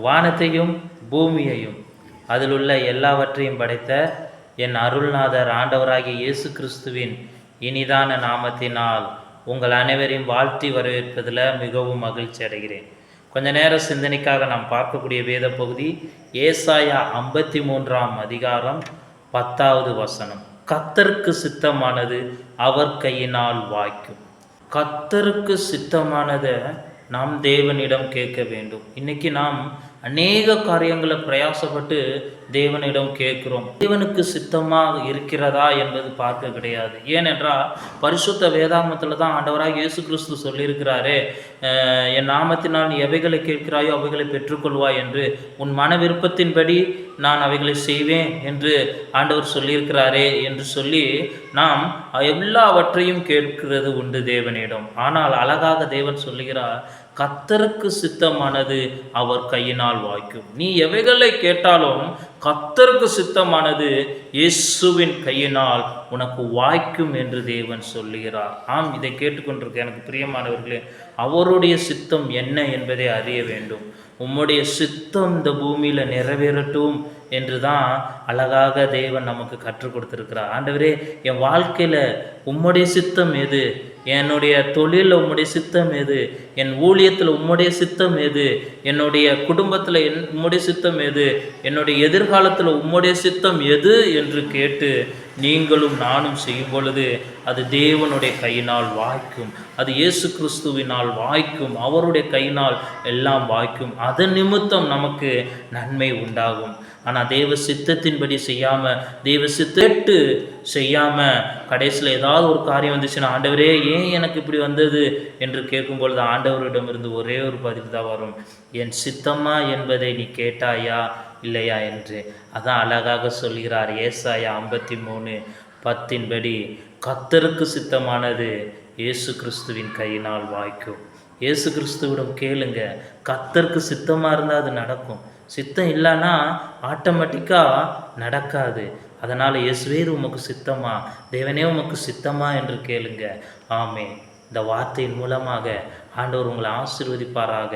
வானத்தையும் பூமியையும் அதிலுள்ள எல்லாவற்றையும் படைத்த என் அருள்நாதர் ஆண்டவராகிய இயேசு கிறிஸ்துவின் இனிதான நாமத்தினால் உங்கள் அனைவரையும் வாழ்த்தி வரவேற்பதில் மிகவும் மகிழ்ச்சி அடைகிறேன். கொஞ்ச நேர சிந்தனைக்காக நாம் பார்க்கக்கூடிய வேத பகுதி ஏசாயா 53ஆம் அதிகாரம் 10வது வசனம். கர்த்தருக்கு சித்தமானது அவர் கையினால் வாய்க்கும். கர்த்தருக்கு சித்தமானதை நாம் தேவனிடம் கேட்க வேண்டும். இன்னைக்கு நாம் அநேக காரியங்களை பிரயாசப்பட்டு தேவனிடம் கேட்குறோம். தேவனுக்கு சித்தமாக இருக்கிறதா என்பது பார்க்க கிடையாது. ஏனென்றால் பரிசுத்த வேதாகமத்தில் தான் ஆண்டவராக இயேசு கிறிஸ்து சொல்லியிருக்கிறாரே, என் நாமத்தினால் நீ எவைகளை கேட்கிறாயோ அவைகளை பெற்றுக்கொள்வாய் என்று, உன் மன விருப்பத்தின்படி நான் அவைகளை செய்வேன் என்று ஆண்டவர் சொல்லியிருக்கிறாரே என்று சொல்லி நாம் எல்லாவற்றையும் கேட்கிறது உண்டு தேவனிடம். ஆனால் அழகாக தேவன் சொல்லுகிறார், கர்த்தருக்கு சித்தமானது அவர் கையினால் வாய்க்கும். நீ எவைகளை கேட்டாலும் கர்த்தருக்கு சித்தமானது இயேசுவின் கையினால் உனக்கு வாய்க்கும் என்று தேவன் சொல்லுகிறார். ஆம், இதை கேட்டுக்கொண்டிருக்க எனக்கு பிரியமானவர்களே, அவருடைய சித்தம் என்ன என்பதை அறிய வேண்டும். உம்முடைய சித்தம் இந்த பூமியில் நிறைவேறட்டும் என்று தான் அழகாக தேவன் நமக்கு கற்றுக் கொடுத்துருக்கிறார். ஆண்டவரே, என் வாழ்க்கையில் உம்முடைய சித்தம் எது? என்னுடைய தொழிலில் உம்முடைய சித்தம் எது? என் ஊழியத்தில் உம்முடைய சித்தம் எது? என்னுடைய குடும்பத்தில் உம்முடைய சித்தம் எது? என்னுடைய எதிர்காலத்தில் உம்முடைய சித்தம் எது என்று கேட்டு நீங்களும் நானும் செய்யும் பொழுது அது தேவனுடைய கையினால் வாய்க்கும். அது இயேசு கிறிஸ்துவினால் வாய்க்கும். அவருடைய கையினால் எல்லாம் வாய்க்கும். அதன் நிமித்தம் நமக்கு நன்மை உண்டாகும். ஆனால் தேவ சித்தத்தின்படி செய்யாமல், தேவ சித்தட்டு செய்யாமல் கடைசியில் ஏதாவது ஒரு காரியம் வந்துச்சுன்னா, ஆண்டவரே ஏன் எனக்கு இப்படி வந்தது என்று கேட்கும் பொழுது ஆண்டவரிடமிருந்து ஒரே ஒரு பதில் தான் வரும், என் சித்தமா என்பதை நீ கேட்டாயா இல்லையா என்று. அதான் அழகாக சொல்கிறார் ஏசாயா 53:10 கர்த்தருக்கு சித்தமானது இயேசு கிறிஸ்துவின் கையினால் வாய்க்கும். இயேசு கிறிஸ்துவிடம் கேளுங்க. கர்த்தருக்கு சித்தமாக இருந்தால் அது நடக்கும். சித்தம் இல்லைன்னா ஆட்டோமேட்டிக்காக நடக்காது. அதனால் இயேசுவே உமக்கு சித்தமா, தேவனே உமக்கு சித்தமா என்று கேளுங்க. ஆமே. இந்த வார்த்தையின் மூலமாக ஆண்டவர் உங்களை ஆசீர்வதிப்பாராக.